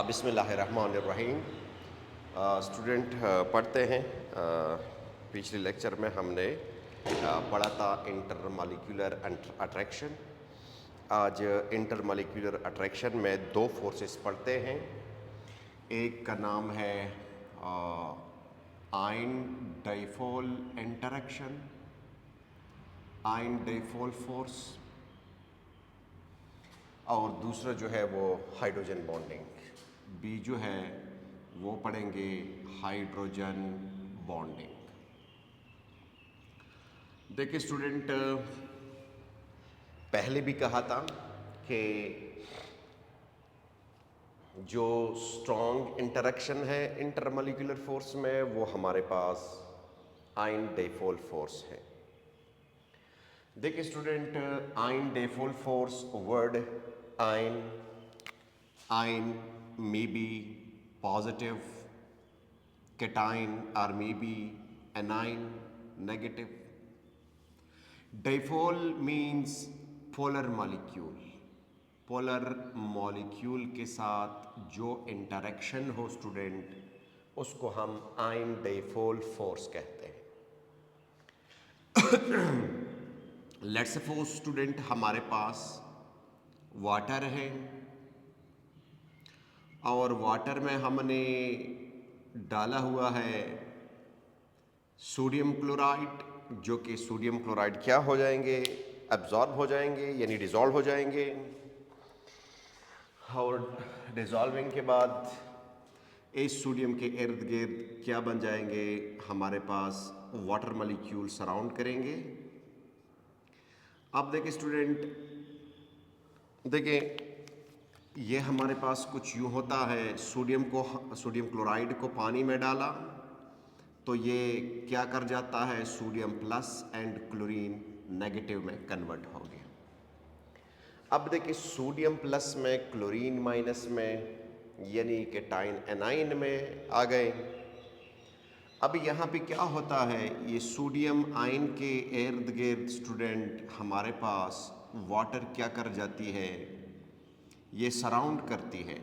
बिस्मिल्लाहिर्रहमानिर्रहीम। स्टूडेंट पढ़ते हैं। पिछले लेक्चर में हमने पढ़ा था इंटरमॉलिक्यूलर अट्रैक्शन। आज इंटरमॉलिक्यूलर अट्रैक्शन में दो फोर्सेस पढ़ते हैं। एक का नाम है ion dipole interaction, ion dipole force, और दूसरा जो है वो हाइड्रोजन बॉन्डिंग। बी जो है वो पढ़ेंगे हाइड्रोजन बॉन्डिंग। देखिए स्टूडेंट, पहले भी कहा था कि जो स्ट्रॉन्ग इंटरेक्शन है इंटरमॉलिक्यूलर फोर्स में वो हमारे पास आयन डाइपोल फोर्स है। देखिए student, ion dipole force word ion, ion may be positive, cation or maybe anion negative. Dipole means polar molecule. Polar molecule के साथ जो इंटरेक्शन हो स्टूडेंट, उसको हम आयन डाइपोल फोर्स कहते हैं। लेट्स सपोज स्टूडेंट हमारे पास वाटर है और वाटर में हमने डाला हुआ है सोडियम क्लोराइड, जो कि सोडियम क्लोराइड क्या हो जाएंगे, एब्जॉर्ब हो जाएंगे, यानी डिज़ोल्व हो जाएंगे। और डिज़ोल्विंग के बाद इस सोडियम के इर्द गिर्द क्या बन जाएंगे, हमारे पास वाटर मॉलिक्यूल सराउंड करेंगे। अब देखिए स्टूडेंट, देखिए ये हमारे पास कुछ यूँ होता है, सोडियम क्लोराइड को पानी में डाला तो ये क्या कर जाता है, sodium plus and chlorine negative में कन्वर्ट हो गया। अब देखिए सोडियम प्लस में क्लोरीन माइनस में, यानी कि टाइन एनाइन में आ गए। अब यहाँ पे क्या होता है, ये सोडियम आयन के इर्द गिर्द स्टूडेंट हमारे पास वाटर क्या कर जाती है, ये सराउंड करती है।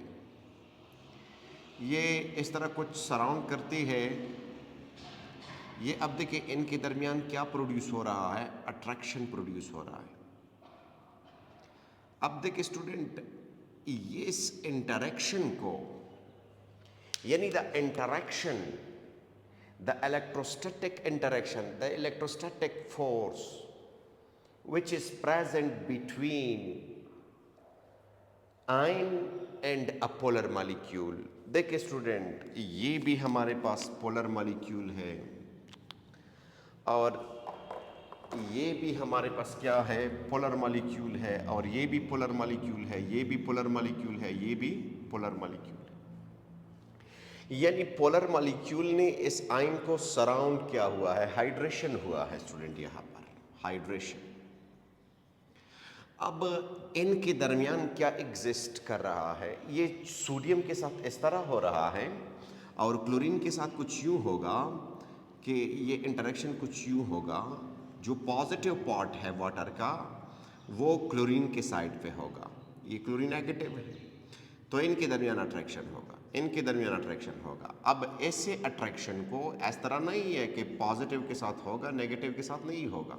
ये इस तरह कुछ सराउंड करती है। ये अब देखिए इनके दरमियान क्या प्रोड्यूस हो रहा है, अट्रैक्शन प्रोड्यूस हो रहा है। अब देखिए स्टूडेंट, ये इस इंटरेक्शन को, यानी the interaction, the electrostatic interaction, the electrostatic force which is present between ion and a polar molecule. देखिए स्टूडेंट, ये भी हमारे पास पोलर मॉलिक्यूल है और ये भी हमारे पास क्या है, पोलर मॉलिक्यूल है, और ये भी पोलर मॉलिक्यूल है, ये भी पोलर मॉलिक्यूल है, ये भी पोलर मॉलिक्यूल है। यानी पोलर मॉलिक्यूल ने इस आयन को सराउंड किया हुआ है, हाइड्रेशन हुआ है स्टूडेंट, यहाँ पर हाइड्रेशन। अब इनके दरमियान क्या एग्जिस्ट कर रहा है, ये सोडियम के साथ इस तरह हो रहा है और क्लोरीन के साथ कुछ यूँ होगा कि ये इंटरेक्शन कुछ यूँ होगा, जो पॉजिटिव पार्ट है वाटर का वो क्लोरीन के साइड पे होगा, ये क्लोरीन नेगेटिव है, तो इनके दरमियान अट्रैक्शन होगा, इनके दरमियान अट्रैक्शन होगा। अब ऐसे अट्रैक्शन को इस तरह नहीं है कि पॉजिटिव के साथ होगा, नेगेटिव के साथ नहीं होगा।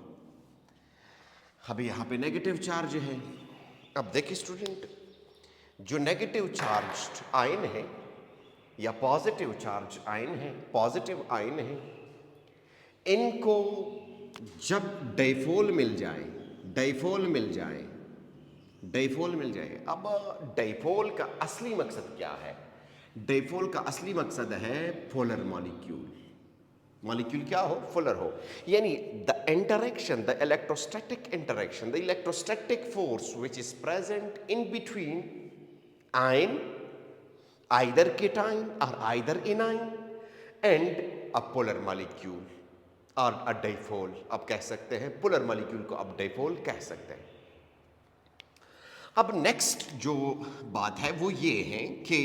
अब यहाँ पे नेगेटिव चार्ज है। अब देखिए स्टूडेंट, जो नेगेटिव चार्ज आयन है या पॉजिटिव चार्ज आयन है, पॉजिटिव आयन है, इनको जब डाइपोल मिल जाए, डाइपोल मिल जाए, डाइपोल मिल जाए। अब डाइपोल का असली मकसद क्या है, डाइपोल का असली मकसद है पोलर मॉलिक्यूल, मॉलिक्यूल क्या हो, पोलर हो, यानी the interaction, the electrostatic interaction, the electrostatic force which is present in between ion, either cation or either anion and a polar molecule और a dipole। अब कह सकते हैं पोलर मॉलिक्यूल को, अब डाइपोल कह सकते हैं। अब नेक्स्ट जो बात है वो ये है कि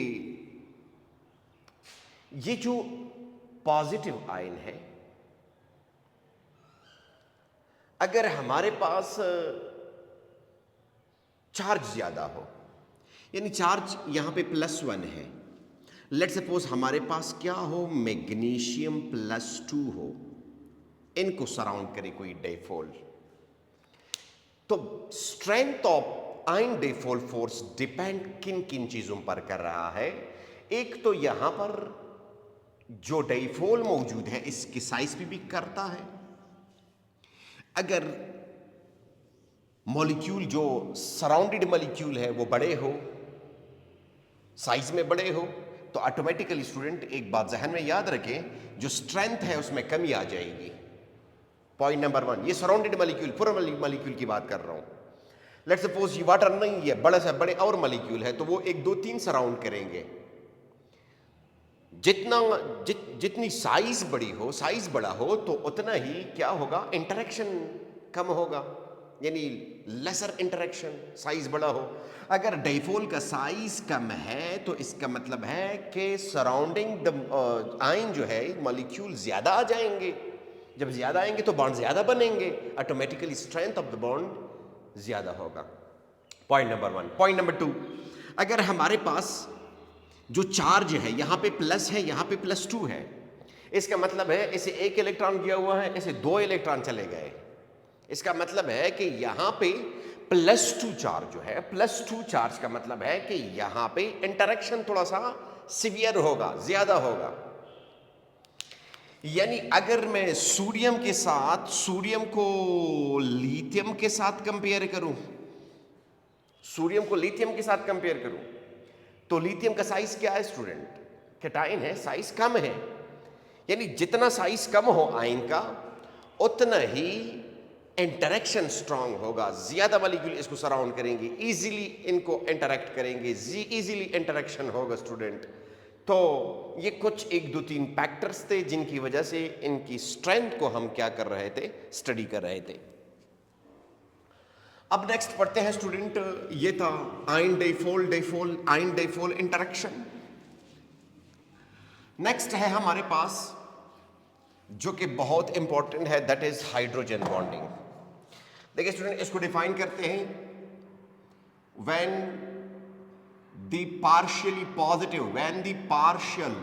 ये जो पॉजिटिव आयन है, अगर हमारे पास चार्ज ज्यादा हो, यानी चार्ज यहाँ पे +1 है। लेट सपोज हमारे पास क्या हो, मैग्नीशियम +2 हो, इनको सराउंड करे कोई डाइपोल, तो strength of ion dipole force depend किन किन चीजों पर कर रहा है। एक तो यहां पर जो डाइपोल मौजूद है इसकी साइज भी करता है। अगर मॉलिक्यूल जो सराउंडेड मॉलिक्यूल है वो बड़े हो, साइज में बड़े हो, तो ऑटोमेटिकली स्टूडेंट एक बात जहन में याद रखें, जो स्ट्रेंथ है उसमें कमी आ जाएगी। पॉइंट नंबर 1, ये सराउंडेड मॉलिक्यूल, पूरा मॉलिक्यूल की बात कर रहा हूं। लेट्स सपोज ये वाटर नहीं है, बड़े से बड़े और मॉलिक्यूल है, तो वो 1 2 3 सराउंड करेंगे। जितनी साइज बड़ी हो, साइज बड़ा हो, तो उतना ही क्या होगा, इंटरेक्शन कम होगा, यानी लेसर इंटरेक्शन, साइज बड़ा हो। अगर डाइपोल का साइज कम है तो इसका मतलब है कि सराउंडिंग द आयन जो है मॉलिक्यूल ज्यादा आ जाएंगे। जब ज्यादा आएंगे तो बॉन्ड ज्यादा बनेंगे, automatically strength of the bond ज्यादा होगा। Point number 1। पॉइंट नंबर 2, अगर हमारे पास जो चार्ज है यहां पे प्लस है, यहां पे +2 है, इसका मतलब है इसे 1 इलेक्ट्रॉन दिया हुआ है, इसे 2 इलेक्ट्रॉन चले गए। इसका मतलब है कि यहां पे +2 चार्ज जो है, +2 चार्ज का मतलब है कि यहां पे इंटरेक्शन थोड़ा सा सिवियर होगा, ज्यादा होगा। यानी अगर मैं सोडियम के साथ, सोडियम को लिथियम के साथ कंपेयर करूं, सोडियम को लिथियम के साथ कंपेयर करूं, तो लिथियम का साइज क्या है स्टूडेंट, कैटायन है, साइज कम है। यानी जितना साइज कम हो आयन का, उतना ही इंटरेक्शन स्ट्रांग होगा, ज्यादा मॉलिक्यूल इसको सराउंड करेंगे, इजीली इनको इंटरेक्ट करेंगे, इजीली इंटरेक्शन होगा स्टूडेंट। तो ये कुछ 1 2 3 फैक्टर्स थे जिनकी वजह से इनकी स्ट्रेंथ को हम क्या कर रहे थे, स्टडी कर रहे थे। अब नेक्स्ट पढ़ते हैं स्टूडेंट, ये था ion dipole, dipole ion dipole interaction. Next है हमारे पास जो कि बहुत इंपॉर्टेंट है, दैट इज हाइड्रोजन बॉन्डिंग। देखिए स्टूडेंट, इसको डिफाइन करते हैं, when the partially positive, when the partial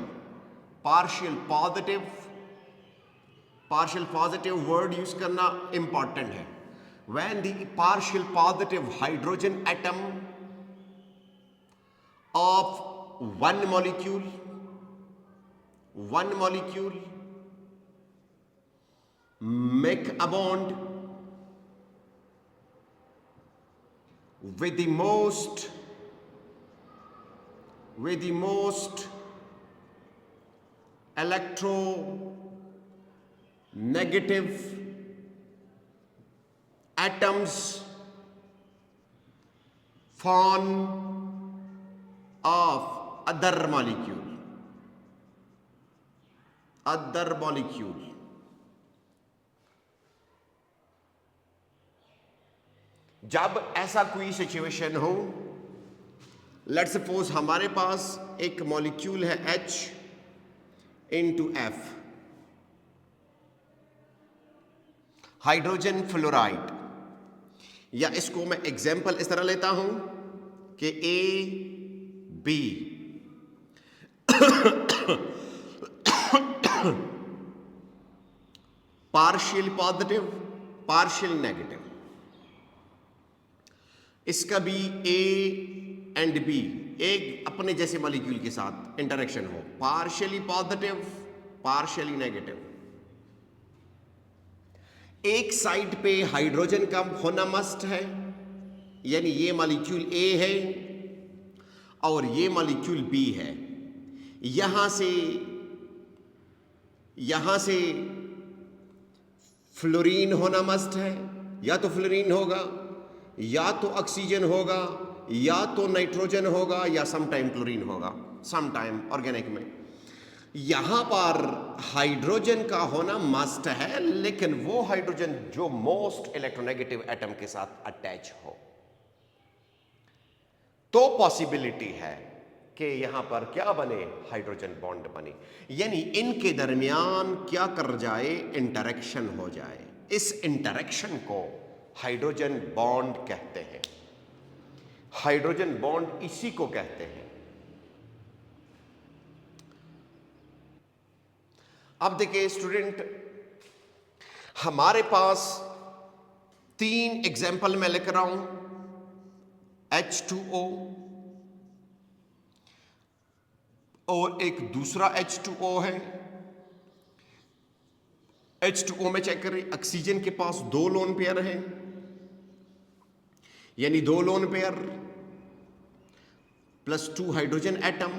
positive word use करना इंपॉर्टेंट है। When the partial positive hydrogen atom of one molecule make a bond with the most electronegative atoms form of other molecule, जब ऐसा कोई situation हो, let's suppose हमारे पास एक molecule है H into F, hydrogen fluoride, या इसको मैं एग्जाम्पल इस तरह लेता हूं कि A B partial positive, partial negative, इसका भी A एंड B एक अपने जैसे मॉलिक्यूल के साथ इंटरेक्शन हो, पार्शियली पॉजिटिव, पार्शियली नेगेटिव। एक साइड पे हाइड्रोजन का होना मस्ट है, यानी ये मॉलिक्यूल A है और ये मॉलिक्यूल B है। यहां से फ्लोरीन होना मस्ट है, या तो फ्लोरीन होगा, या तो ऑक्सीजन होगा, या तो नाइट्रोजन होगा, या समटाइम क्लोरीन होगा, समटाइम ऑर्गेनिक में। यहां पर हाइड्रोजन का होना मस्ट है, लेकिन वो हाइड्रोजन जो मोस्ट इलेक्ट्रोनेगेटिव एटम के साथ अटैच हो, तो पॉसिबिलिटी है कि यहां पर क्या बने, हाइड्रोजन बॉन्ड बने, यानी इनके दरमियान क्या कर जाए, इंटरेक्शन हो जाए। इस इंटरेक्शन को हाइड्रोजन बॉन्ड कहते हैं। हाइड्रोजन बॉन्ड इसी को कहते हैं। अब देखिए स्टूडेंट, हमारे पास 3 एग्जाम्पल मैं लिख रहा हूं, H2O और एक दूसरा H2O है। H2O में चेक करें, ऑक्सीजन के पास 2 लोन पेयर हैं, यानी 2 lone pair plus 2 hydrogen atom,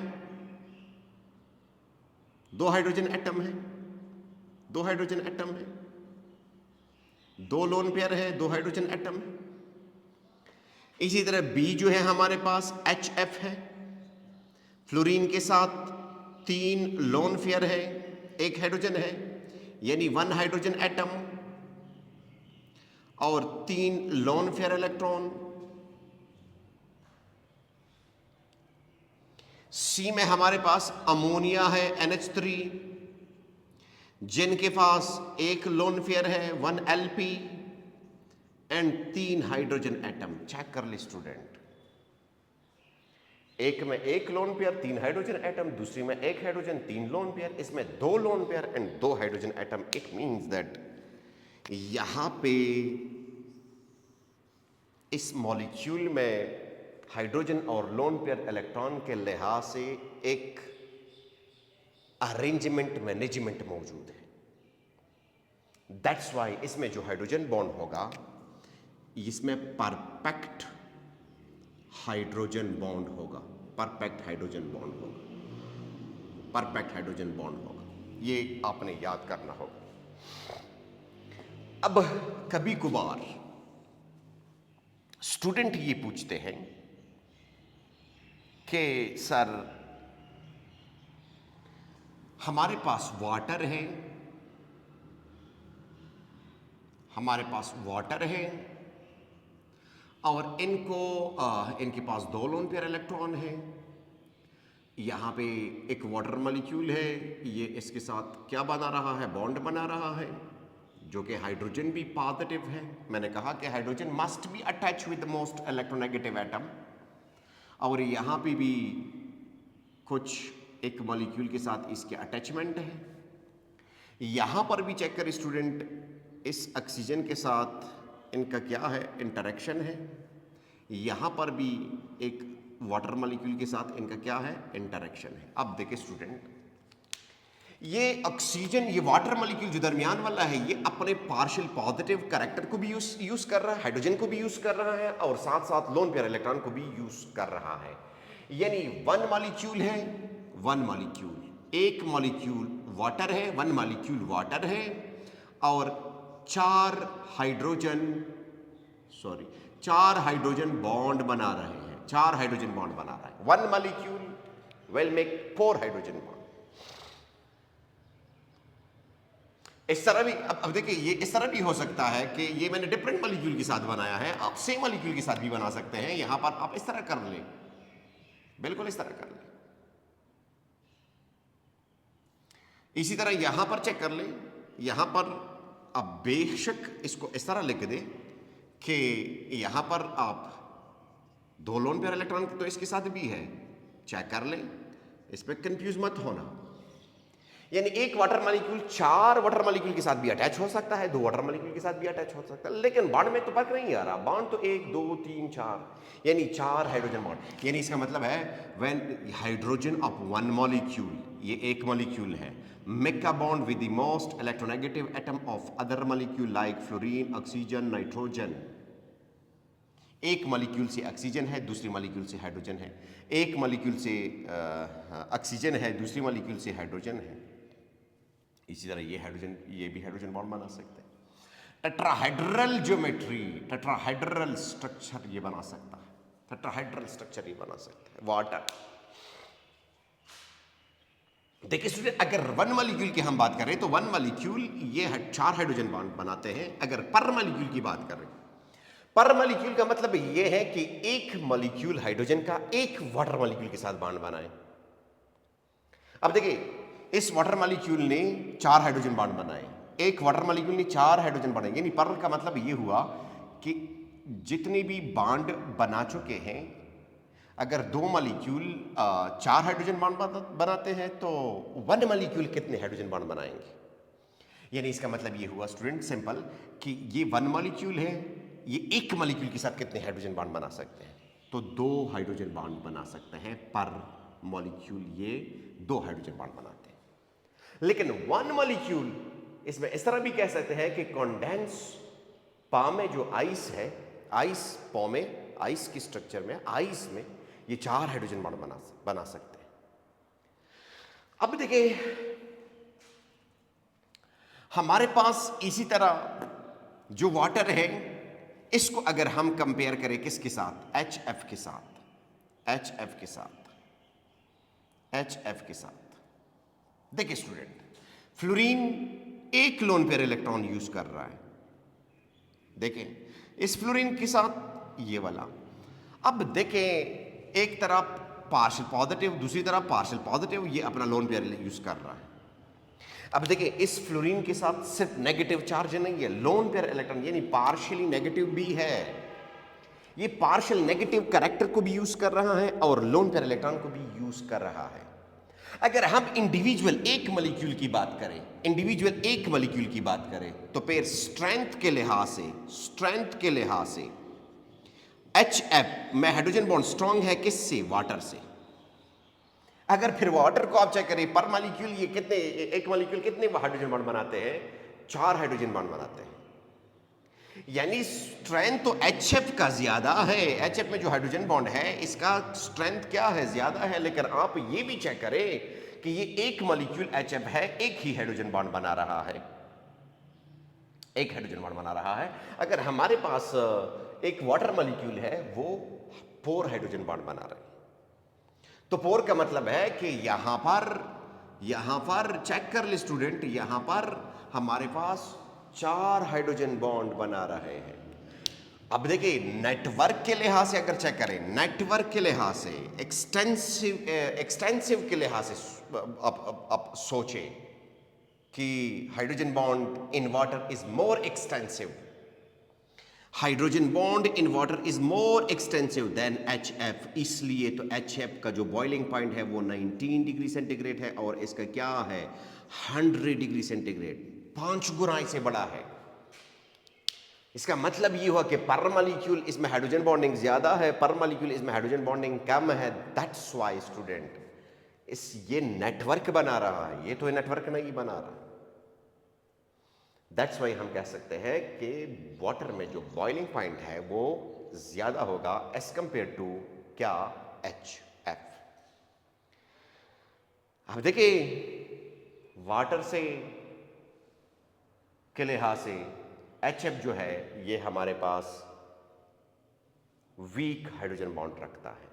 2 hydrogen atom है, 2 हाइड्रोजन एटम है, 2 लोन पेयर है, 2 हाइड्रोजन एटम है। इसी तरह B जो है हमारे पास HF है, फ्लोरीन के साथ 3 लोन पेयर है, 1 हाइड्रोजन है, यानी 1 हाइड्रोजन एटम और 3 लोन पेयर इलेक्ट्रॉन। C में हमारे पास अमोनिया है NH3, जिनके पास 1 लोन पेयर है 1 LP and 3 hydrogen atom. Check कर ले स्टूडेंट, एक में 1 लोन पेयर 3 हाइड्रोजन एटम, दूसरी में 1 हाइड्रोजन 3 लोन पेयर, इसमें 2 lone pair and 2 hydrogen atom. It means that यहां पे इस मॉलिक्यूल में हाइड्रोजन और लोन पेयर इलेक्ट्रॉन के लिहाज से एक अरेंजमेंट मैनेजमेंट मौजूद है। दैट्स वाई इसमें जो हाइड्रोजन बॉन्ड होगा, इसमें परफेक्ट हाइड्रोजन बॉन्ड होगा, परफेक्ट हाइड्रोजन बॉन्ड होगा, परफेक्ट हाइड्रोजन बॉन्ड होगा। ये आपने याद करना होगा। अब कभी कभार स्टूडेंट ये पूछते हैं कि सर हमारे पास वाटर है, हमारे पास वाटर है और इनके पास 2 लोन पेयर इलेक्ट्रॉन है, यहाँ पे एक वाटर मॉलिक्यूल है, ये इसके साथ क्या बना रहा है, बॉन्ड बना रहा है, जो कि हाइड्रोजन भी पॉजिटिव है। मैंने कहा कि hydrogen must be attach with most electronegative atom, और यहाँ पे भी कुछ एक मॉलिक्यूल के साथ इसके अटैचमेंट है। यहाँ पर भी चेक कर स्टूडेंट, इस ऑक्सीजन के साथ इनका क्या है, इंटरेक्शन है। यहाँ पर भी एक वाटर मॉलिक्यूल के साथ इनका क्या है, इंटरेक्शन है। अब देखिए स्टूडेंट, ये ऑक्सीजन, ये वाटर मॉलिक्यूल जो दरमियान वाला है, ये अपने पार्शियल पॉजिटिव कैरेक्टर को भी यूज कर रहा है, हाइड्रोजन को भी यूज कर रहा है और साथ साथ लोन पेयर इलेक्ट्रॉन को भी यूज कर रहा है। यानी 1 मॉलिक्यूल है, 1 मॉलिक्यूल, एक मॉलिक्यूल वाटर है, 1 मॉलिक्यूल वाटर है और 4 हाइड्रोजन बॉन्ड बना रहे हैं, 4 हाइड्रोजन बॉन्ड बना रहा है। 1 molecule will make 4 hydrogen bond. इस तरह भी, अब देखिए, ये इस तरह भी हो सकता है कि ये मैंने डिफरेंट मॉलिक्यूल के साथ बनाया है, आप सेम मॉलिक्यूल के साथ भी बना सकते हैं। यहां पर आप इस तरह कर लें, बिल्कुल इस तरह कर लें। इसी तरह यहां पर चेक कर लें, यहां पर अब बेशक इसको इस तरह लिख दें कि यहां पर आप 2 लोन पेयर इलेक्ट्रॉन तो इसके साथ भी है, चेक कर लें, इस पर कंफ्यूज मत होना। यानी एक वाटर मॉलिक्यूल 4 वाटर मॉलिक्यूल के साथ भी अटैच हो सकता है, 2 वाटर मॉलिक्यूल के साथ भी अटैच हो सकता है, लेकिन बॉन्ड में तो फर्क नहीं आ रहा। बॉन्ड तो 1 2 3 4, यानी 4 हाइड्रोजन बॉन्ड। यानी इसका मतलब है व्हेन हाइड्रोजन ऑफ 1 मॉलिक्यूल, ये एक मॉलिक्यूल है, make a bond with the most electronegative atom of other molecule like fluorine, oxygen, nitrogen. एक मॉलिक्यूल से ऑक्सीजन है, दूसरी मॉलिक्यूल से हाइड्रोजन है, एक मॉलिक्यूल से ऑक्सीजन है, दूसरी मॉलिक्यूल से हाइड्रोजन है। इसी तरह ये भी हाइड्रोजन बॉन्ड बना सकते हैं। टेट्राहेड्रल ज्योमेट्री, टेट्राहेड्रल स्ट्रक्चर ये बना सकता है, टेट्राहेड्रल स्ट्रक्चर ये बना सकता है वाटर। देखिए स्टूडेंट, अगर 1 मॉलिक्यूल की हम बात करें तो 1 मॉलिक्यूल ये 4 हाइड्रोजन बॉन्ड बनाते हैं। अगर पर मॉलिक्यूल की बात करें, पर मॉलिक्यूल का मतलब ये है कि एक मॉलिक्यूल हाइड्रोजन का एक वाटर मॉलिक्यूल के साथ बॉन्ड बनाए। अब देखिए, इस वाटर मॉलिक्यूल ने 4 हाइड्रोजन बॉन्ड बनाए, एक वाटर मॉलिक्यूल ने 4 हाइड्रोजन बनाए। यानी पर का मतलब ये हुआ कि जितने भी बॉन्ड बना चुके हैं अगर 2 मॉलिक्यूल 4 हाइड्रोजन बॉन्ड बनाते हैं तो 1 मॉलिक्यूल कितने हाइड्रोजन बॉन्ड बनाएंगे? यानी इसका मतलब ये हुआ स्टूडेंट सिंपल कि ये 1 मॉलिक्यूल है, ये एक मॉलिक्यूल के साथ कितने हाइड्रोजन बॉन्ड बना सकते हैं? तो 2 हाइड्रोजन बॉन्ड बना सकते हैं पर मॉलिक्यूल, ये 2 हाइड्रोजन बॉन्ड बनाते हैं। लेकिन 1 मॉलिक्यूल, इसमें इस तरह भी कह सकते हैं कि कंडेंस पा में जो आइस है, आइस पा में, आइस की स्ट्रक्चर में, आइस में ये 4 हाइड्रोजन बॉन्ड बना सकते हैं। अब देखिए हमारे पास इसी तरह जो वाटर है, इसको अगर हम कंपेयर करें किसके साथ? HF के साथ, HF के साथ, HF के साथ। देखिए स्टूडेंट, फ्लोरीन एक लोन पेयर इलेक्ट्रॉन यूज कर रहा है। देखें इस फ्लोरीन के साथ ये वाला। अब देखें एक तरफ पार्शियल पॉजिटिव, दूसरी तरफ पार्शियल पॉजिटिव, ये अपना लोन पेयर यूज कर रहा है। अब देखिए इस फ्लोरीन के साथ सिर्फ नेगेटिव चार्ज नहीं है, लोन पेयर इलेक्ट्रॉन यानी पार्शियली नेगेटिव भी है। ये पार्शियल नेगेटिव कैरेक्टर को भी यूज कर रहा है और लोन पेयर इलेक्ट्रॉन को भी यूज कर रहा है। अगर हम इंडिविजुअल एक मॉलिक्यूल की बात करें, इंडिविजुअल एक मॉलिक्यूल की बात करें तो फिर स्ट्रेंथ के लिहाज से, स्ट्रेंथ के लिहाज से HF में हाइड्रोजन बॉन्ड स्ट्रांग है किससे? वाटर से। अगर फिर वाटर को आप चेक करें पर मॉलिक्यूल, ये कितने, एक मॉलिक्यूल कितने हाइड्रोजन बॉन्ड बनाते हैं? 4 हाइड्रोजन बॉन्ड बनाते हैं। यानी स्ट्रेंथ तो HF का ज्यादा है, HF में जो हाइड्रोजन बॉन्ड है इसका स्ट्रेंथ क्या है? ज्यादा है। लेकिन आप ये भी चेक करें कि ये एक मॉलिक्यूल HF है, एक ही हाइड्रोजन बॉन्ड बना रहा है, एक हाइड्रोजन बॉन्ड बना रहा है। अगर हमारे पास एक वाटर मॉलिक्यूल है, वो 4 हाइड्रोजन बॉन्ड बना रहे हैं। तो 4 का मतलब है कि यहां पर चेक कर ले स्टूडेंट, यहां पर हमारे पास 4 हाइड्रोजन बॉन्ड बना रहे हैं। अब देखिए नेटवर्क के लिहाज से अगर चेक करें, नेटवर्क के लिहाज से, एक्सटेंसिव के लिहाज से आप सोचें कि hydrogen bond in water is more extensive, hydrogen bond in water is more extensive than HF। इसलिए तो HF का जो बॉइलिंग पॉइंट है वो 19 डिग्री सेंटीग्रेड है और इसका क्या है? 100 डिग्री सेंटीग्रेड, 5 गुना इससे बड़ा है। इसका मतलब ये हुआ कि पर मॉलिक्यूल इसमें हाइड्रोजन बॉन्डिंग ज्यादा है, पर मॉलिक्यूल इसमें हाइड्रोजन बॉन्डिंग कम है। दैट्स व्हाई स्टूडेंट ये नेटवर्क बना रहा है, ये तो नेटवर्क नहीं बना रहा। दैट्स वाई हम कह सकते हैं कि वाटर में जो बॉइलिंग पॉइंट है वो ज्यादा होगा एज कंपेयर टू क्या? HF। अब देखिए वाटर से के लिहाज से HF जो है ये हमारे पास वीक हाइड्रोजन बॉन्ड रखता है,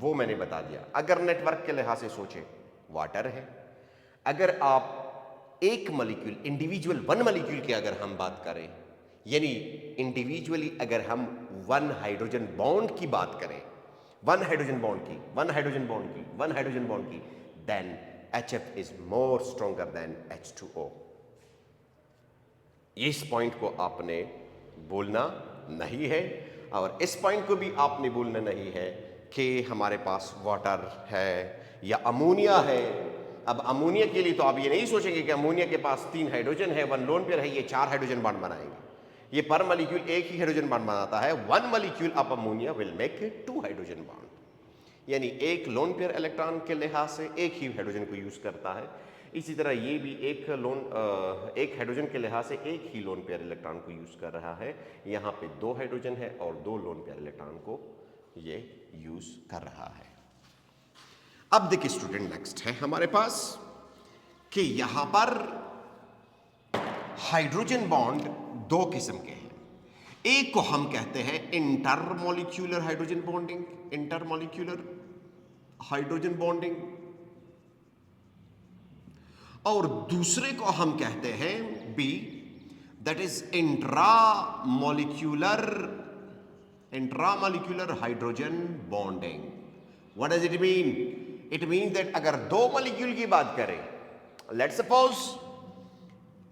वो मैंने बता दिया। अगर नेटवर्क के लिहाज से सोचे वाटर है। अगर आप एक मॉलिक्यूल, इंडिविजुअल 1 मॉलिक्यूल की अगर हम बात करें, यानी इंडिविजुअली अगर हम 1 हाइड्रोजन बॉन्ड की बात करें, 1 हाइड्रोजन बॉन्ड की, 1 हाइड्रोजन बॉन्ड की, 1 हाइड्रोजन बॉन्ड की, than HF is more stronger than H2O। इस पॉइंट को आपने बोलना नहीं है और इस पॉइंट को भी आपने बोलना नहीं है कि हमारे पास वाटर है या अमोनिया है। अब अमोनिया के लिए तो आप ये नहीं सोचेंगे कि अमोनिया के पास 3 हाइड्रोजन है, 1 लोन पेयर है, ये 4 हाइड्रोजन बॉन्ड बनाएंगे। ये पर मॉलिक्यूल एक ही हाइड्रोजन बॉन्ड बनाता है। 1 molecule of ammonia will make 2 hydrogen bond, यानी एक लोन पेयर इलेक्ट्रॉन के लिहाज से एक ही हाइड्रोजन को यूज करता है। इसी तरह ये भी एक हाइड्रोजन के लिहाज से एक ही लोन पेयर इलेक्ट्रॉन को यूज कर रहा है। यहाँ पे 2 हाइड्रोजन है और 2 लोन पेयर इलेक्ट्रॉन को ये यूज कर रहा है। अब देखिए स्टूडेंट नेक्स्ट है हमारे पास कि यहां पर हाइड्रोजन बॉन्ड 2 किस्म के हैं। एक को हम कहते हैं intermolecular hydrogen bonding, intermolecular hydrogen bonding, और दूसरे को हम कहते हैं b, that is intramolecular hydrogen bonding. What does it mean? It means that अगर 2 मॉलिक्यूल की बात करें, let's suppose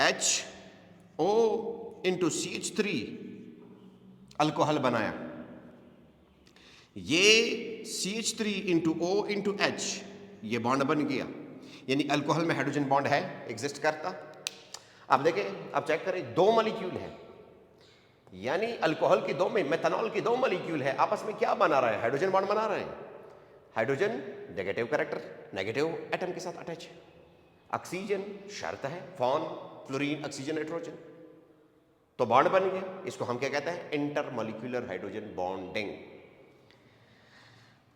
HO into CH3 alcohol बनाया, ये CH3 into O into H ये बॉन्ड बन गया, यानी अल्कोहल में हाइड्रोजन बॉन्ड है, एग्जिस्ट करता। अब देखें, अब चेक करें, दो मॉलिक्यूल है, यानी अल्कोहल की दो में मेथनॉल की दो मॉलिक्यूल है, आपस में क्या बना रहा है? हाइड्रोजन बॉन्ड बना रहे हैं। Hydrogen negative character, negative atom के साथ अटैच है। ऑक्सीजन शर्त है, फॉन फ्लोरीन ऑक्सीजन नाइट्रोजन, तो बॉन्ड बन गया। इसको हम क्या कहते हैं? Intermolecular hydrogen bonding.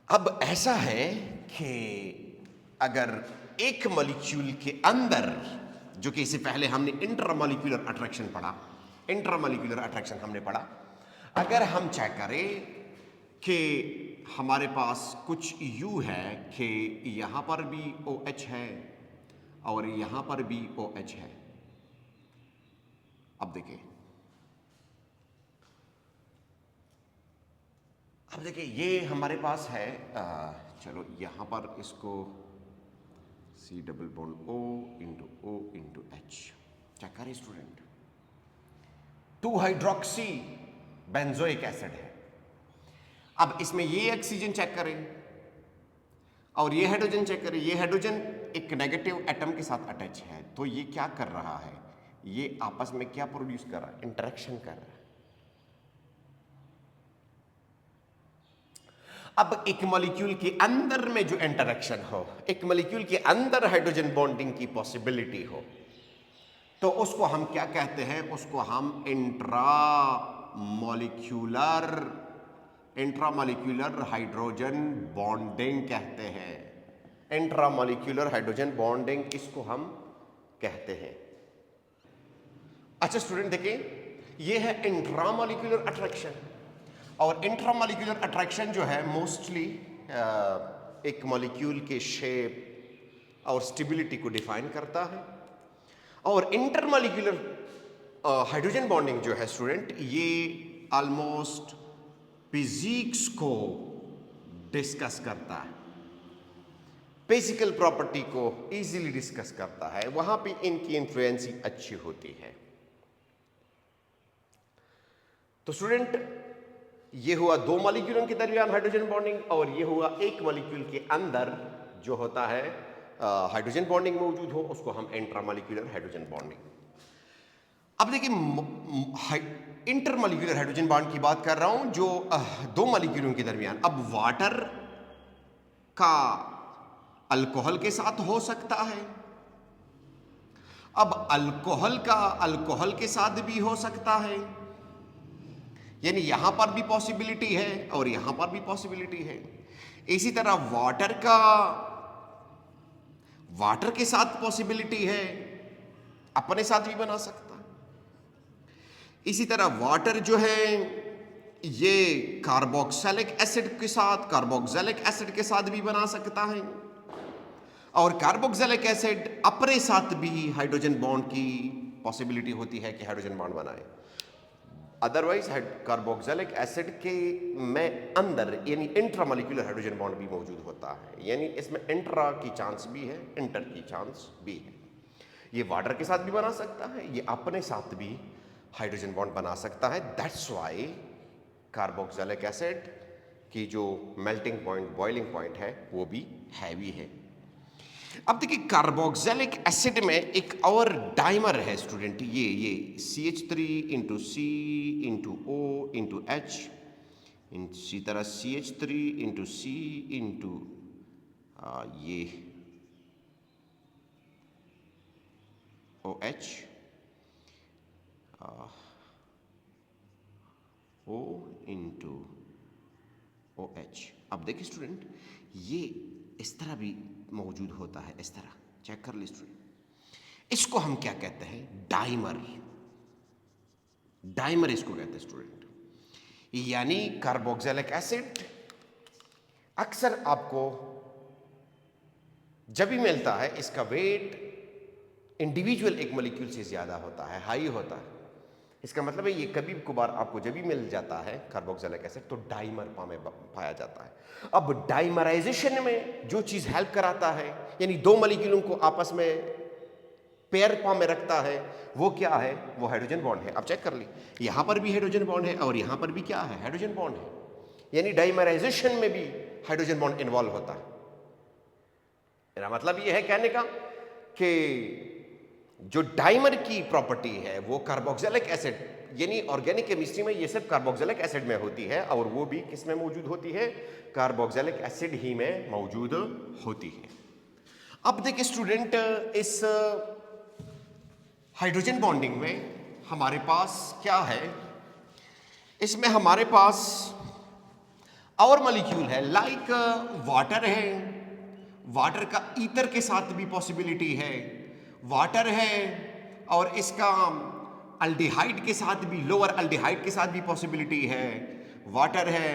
अब ऐसा है कि अगर एक मॉलिक्यूल के अंदर, जो कि इससे पहले हमने इंटरमॉलिक्यूलर अट्रैक्शन पढ़ा, इंटरमॉलिक्यूलर अट्रैक्शन हमने पढ़ा, अगर हम चेक करें कि हमारे पास कुछ U है कि यहां पर भी OH है और यहां पर भी OH है। अब देखिए ये हमारे पास है, चलो यहां पर इसको C double bond O into O into H check करें स्टूडेंट, 2 हाइड्रोक्सी बेंजोइक एसिड है। अब इसमें ये ऑक्सीजन चेक करें और ये हाइड्रोजन चेक करें, ये हाइड्रोजन एक नेगेटिव एटम के साथ अटैच है, तो ये क्या कर रहा है? ये आपस में क्या प्रोड्यूस कर रहा है? इंटरेक्शन कर रहा है। अब एक मॉलिक्यूल के अंदर में जो इंटरेक्शन हो, एक मॉलिक्यूल के अंदर हाइड्रोजन बॉन्डिंग की पॉसिबिलिटी हो, तो उसको हम क्या कहते हैं? उसको हम इंट्रामॉलिक्यूलर हाइड्रोजन बॉन्डिंग कहते हैं। इंट्रामॉलिक्यूलर हाइड्रोजन बॉन्डिंग इसको हम कहते हैं। अच्छा स्टूडेंट देखिए, ये है इंट्रामॉलिक्यूलर अट्रैक्शन, और इंट्रामॉलिक्यूलर अट्रैक्शन जो है मोस्टली एक मॉलिक्यूल के शेप और स्टेबिलिटी को डिफाइन करता है। और इंटरमॉलिक्यूलर हाइड्रोजन बॉन्डिंग जो है स्टूडेंट, ये ऑलमोस्ट फिजिक्स को डिस्कस करता है, फिजिकल प्रॉपर्टी को इजीली डिस्कस करता है, वहां पे इनकी इन्फ्लुएंसी अच्छी होती है। तो स्टूडेंट ये हुआ दो मॉलिक्यूलों के दरमियान हाइड्रोजन बॉन्डिंग, और ये हुआ एक मॉलिक्यूल के अंदर जो होता है हाइड्रोजन बॉन्डिंग मौजूद हो, उसको हम इंट्रामॉलिक्यूलर हाइड्रोजन बॉन्डिंग। अब देखिए इंटरमॉलिक्यूलर हाइड्रोजन बॉन्ड की बात कर रहा हूं, जो दो मॉलिक्यूलों के दरमियान। अब वाटर का अल्कोहल के साथ हो सकता है, अब अल्कोहल का अल्कोहल के साथ भी हो सकता है, यानी यहां पर भी पॉसिबिलिटी है और यहां पर भी पॉसिबिलिटी है। इसी तरह वाटर का वाटर के साथ पॉसिबिलिटी है, अपने साथ भी बना सकता है। इसी तरह वाटर जो है ये कार्बोक्सिलिक एसिड के साथ, कार्बोक्सिलिक एसिड के साथ भी बना सकता है, और कार्बोक्सिलिक एसिड अपने साथ भी हाइड्रोजन बॉन्ड की पॉसिबिलिटी होती है कि हाइड्रोजन बॉन्ड बनाए। अदरवाइज कार्बोक्सिलिक एसिड के में अंदर यानी इंट्रामॉलिक्यूलर हाइड्रोजन बॉन्ड भी मौजूद होता है, यानी इसमें इंट्रा की चांस भी है, इंटर की चांस भी है। ये वाटर के साथ भी बना सकता है, ये अपने साथ भी हाइड्रोजन बॉन्ड बना सकता है। दैट्स वाई कार्बोक्सिलिक एसिड की जो मेल्टिंग पॉइंट, बॉइलिंग पॉइंट है, वो भी हैवी है। अब देखिए कार्बोक्सिलिक एसिड में एक और डाइमर है स्टूडेंट, ये CH3 into C into O into H, इसी तरह CH3 इंटू C इंटू ये OH, O इंटू OH। अब देखिए स्टूडेंट, ये इस तरह भी मौजूद होता है, इस तरह चेक कर ली स्टूडेंट। इसको हम क्या कहते हैं? डाइमर। डाइमर इसको कहते हैं स्टूडेंट। यानी कार्बोक्सिलिक एसिड अक्सर आपको जब भी मिलता है, इसका वेट इंडिविजुअल एक मॉलिक्यूल से ज्यादा होता है, हाई होता है। इसका मतलब है ये कभी कभार आपको जब भी मिल जाता है कार्बोक्सिलिक एसिड, तो डाइमर में पाया जाता है। अब डाइमराइजेशन में जो चीज हेल्प कराता है, यानी दो मॉलिक्यूलों को आपस में पेयर फॉर्म में रखता है, वो क्या है? वो हाइड्रोजन बॉन्ड है। अब चेक कर ली, यहां पर भी हाइड्रोजन बॉन्ड है और यहां पर भी क्या है? हाइड्रोजन बॉन्ड है। यानी डाइमराइजेशन में भी हाइड्रोजन बॉन्ड इन्वॉल्व होता है। मेरा मतलब ये है कहने का कि जो डाइमर की प्रॉपर्टी है वो कार्बोक्सिलिक एसिड, यानी ऑर्गेनिक केमिस्ट्री में ये सिर्फ कार्बोक्सिलिक एसिड में होती है, और वो भी किस में मौजूद होती है? कार्बोक्सिलिक एसिड ही में मौजूद होती है। अब देखिए स्टूडेंट, इस हाइड्रोजन बॉन्डिंग में हमारे पास क्या है? इसमें हमारे पास और मॉलिक्यूल है, लाइक वाटर है, वाटर का ईथर के साथ भी पॉसिबिलिटी है, वाटर है, और इसका अल्डिहाइड के साथ भी, लोअर अल्डिहाइड के साथ भी पॉसिबिलिटी है, वाटर है,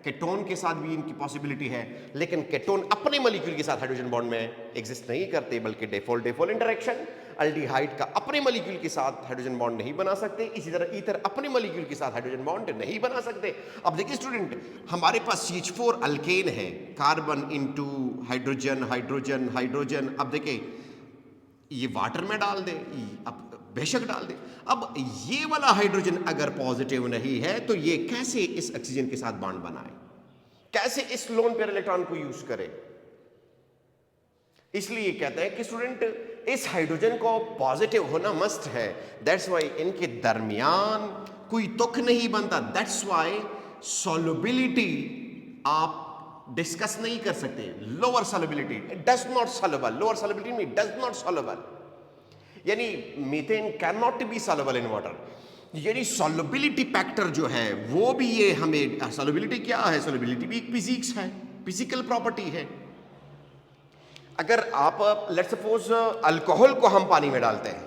केटोन के साथ भी इनकी पॉसिबिलिटी है। लेकिन केटोन अपने मॉलिक्यूल के साथ हाइड्रोजन बॉन्ड में एग्जिस्ट नहीं करते, बल्कि डेफोल डेफोल इंटरेक्शन, अल्डिहाइड का अपने मॉलिक्यूल के साथ हाइड्रोजन बॉन्ड नहीं बना सकते, इसी तरह ईथर अपने मॉलिक्यूल के साथ हाइड्रोजन बॉन्ड नहीं बना सकते। अब देखिए स्टूडेंट, हमारे पास CH4 अल्केन है, carbon into hydrogen hydrogen hydrogen. अब देखिए ये वाटर में डाल दे, अब बेशक डाल दे, अब ये वाला हाइड्रोजन अगर पॉजिटिव नहीं है तो ये कैसे इस ऑक्सीजन के साथ बॉन्ड बनाए, कैसे इस लोन पेयर इलेक्ट्रॉन को यूज करे? इसलिए कहते हैं कि स्टूडेंट, इस हाइड्रोजन को पॉजिटिव होना मस्ट है, दैट्स वाई इनके दरमियान कोई तुक नहीं बनता, दैट्स वाई सॉल्युबिलिटी आप डिस्कस नहीं कर सकते। Lower solubility does not soluble, lower solubility में डज नॉट सॉल्युबल, यानी methane can not be soluble in water, यानी सॉल्युबिलिटी फैक्टर जो है वो भी, ये हमें सॉल्युबिलिटी क्या है? सॉल्युबिलिटी भी एक फिजिक्स है, फिजिकल प्रॉपर्टी है। अगर आप लेट्स सपोज अल्कोहल को हम पानी में डालते हैं,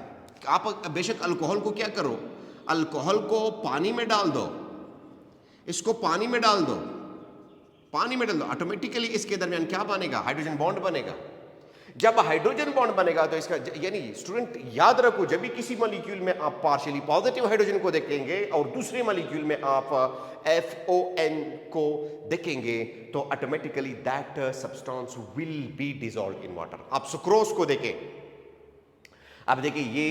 आप बेशक अल्कोहल को क्या करो, अल्कोहल को पानी में डाल दो, इसको पानी में डाल दो, पानी में डाल दो, ऑटोमेटिकली इसके दरमियान क्या बनेगा? हाइड्रोजन बॉन्ड बनेगा। जब हाइड्रोजन बॉन्ड बनेगा तो इसका, यानी स्टूडेंट याद रखो, जब भी किसी मॉलिक्यूल में आप पार्शियली पॉजिटिव हाइड्रोजन को देखेंगे और दूसरे मॉलिक्यूल में आप FON को देखेंगे तो automatically that substance will be dissolved in water. आप सुक्रोज को देखें, अब देखिए ये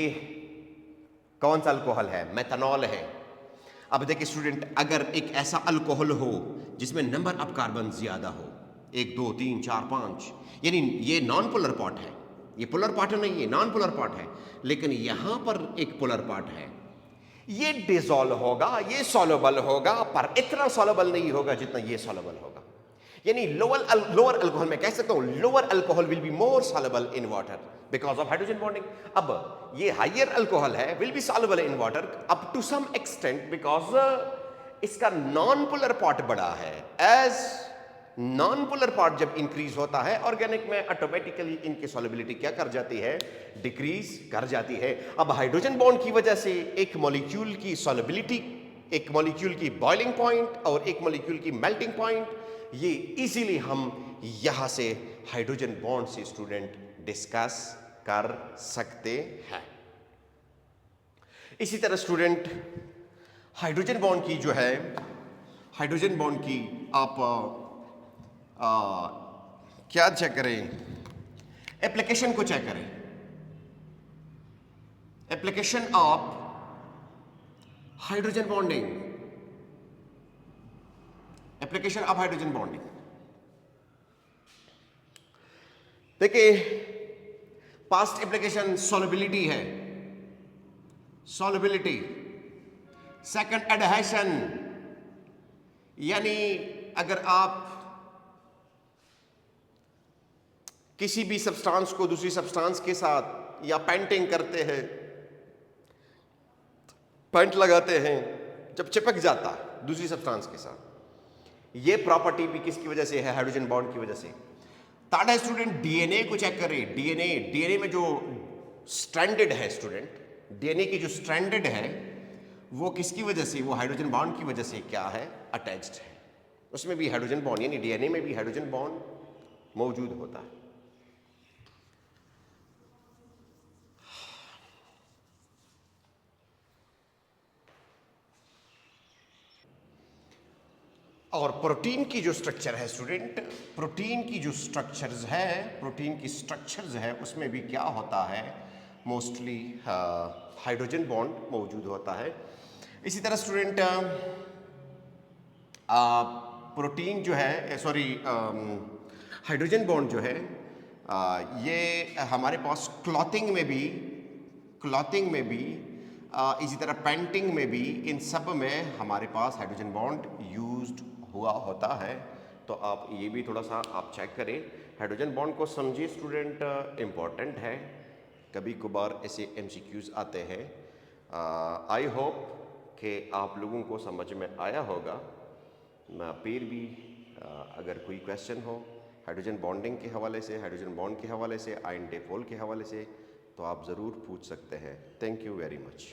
कौन सा अल्कोहल है? मेथनॉल है। अब देखिए स्टूडेंट, अगर एक ऐसा अल्कोहल हो जिसमें नंबर ऑफ कार्बन ज्यादा हो, 1 2 3 4 5, यानी ये नॉन पोलर पार्ट है, ये पोलर पार्ट नहीं है, नॉन पोलर पार्ट है, लेकिन यहां पर एक पोलर पार्ट है, ये डिसॉल्व होगा, ये सॉल्युबल होगा, पर इतना सॉल्युबल नहीं होगा जितना ये सॉल्युबल होगा। यानी लोअर अल्कोहल में कह सकता हूं, lower alcohol will be more soluble in water because of hydrogen bonding. अब ये हायर अल्कोहल है, will be soluble in water up to some extent because इसका नॉन पोलर पार्ट बड़ा है। एज नॉन पोलर पार्ट जब increase होता है organic में, ऑटोमेटिकली इनकी सॉल्युबिलिटी क्या कर जाती है? डिक्रीज कर जाती है। अब हाइड्रोजन बॉन्ड की वजह से एक मॉलिक्यूल की सॉल्युबिलिटी, एक मॉलिक्यूल की बॉइलिंग पॉइंट और एक मॉलिक्यूल की मेल्टिंग पॉइंट, ये इजीली हम यहां से हाइड्रोजन बॉन्ड से स्टूडेंट डिस्कस कर सकते हैं। इसी तरह स्टूडेंट, हाइड्रोजन बॉन्ड की जो है, हाइड्रोजन बॉन्ड की आप क्या चेक करें? एप्लीकेशन को चेक करें, application of hydrogen bonding, application of hydrogen bonding. देखिए पास्ट एप्लीकेशन सॉल्युबिलिटी है, सॉल्युबिलिटी। सेकंड एडहेशन, यानी अगर आप किसी भी सब्सटेंस को दूसरी सब्सटेंस के साथ या पेंटिंग करते हैं, पेंट लगाते हैं, जब चिपक जाता है दूसरी सब्सटेंस के साथ, ये प्रॉपर्टी भी किसकी वजह से है? हाइड्रोजन बॉन्ड की वजह से। थर्ड है स्टूडेंट, डीएनए को चेक करें, डीएनए में जो स्ट्रैंडेड है स्टूडेंट, डीएनए की जो स्ट्रैंडेड है वो किसकी वजह से? वो हाइड्रोजन बॉन्ड की वजह से क्या है? अटैच्ड है, उसमें भी हाइड्रोजन बॉन्ड, यानी डीएनए में भी हाइड्रोजन बॉन्ड मौजूद होता है। और प्रोटीन की जो स्ट्रक्चर है स्टूडेंट, प्रोटीन की जो स्ट्रक्चर्स है, प्रोटीन की स्ट्रक्चर्स है, उसमें भी क्या होता है? मोस्टली हाइड्रोजन बॉन्ड मौजूद होता है। इसी तरह स्टूडेंट प्रोटीन जो है सॉरी हाइड्रोजन बॉन्ड जो है ये हमारे पास क्लॉथिंग में भी इसी तरह पेंटिंग में भी, इन सब में हमारे पास हाइड्रोजन बॉन्ड यूज्ड हुआ होता है। तो आप ये भी थोड़ा सा आप चेक करें, हाइड्रोजन बॉन्ड को समझिए स्टूडेंट, इम्पॉर्टेंट है। कभी कभार ऐसे एमसीक्यूज आते हैं। आई होप कि आप लोगों को समझ में आया होगा। मैं फिर भी अगर कोई क्वेश्चन हो हाइड्रोजन बॉन्डिंग के हवाले से, हाइड्रोजन बॉन्ड के हवाले से, आयन डिपोल के हवाले से, तो आप ज़रूर पूछ सकते हैं। Thank you very much.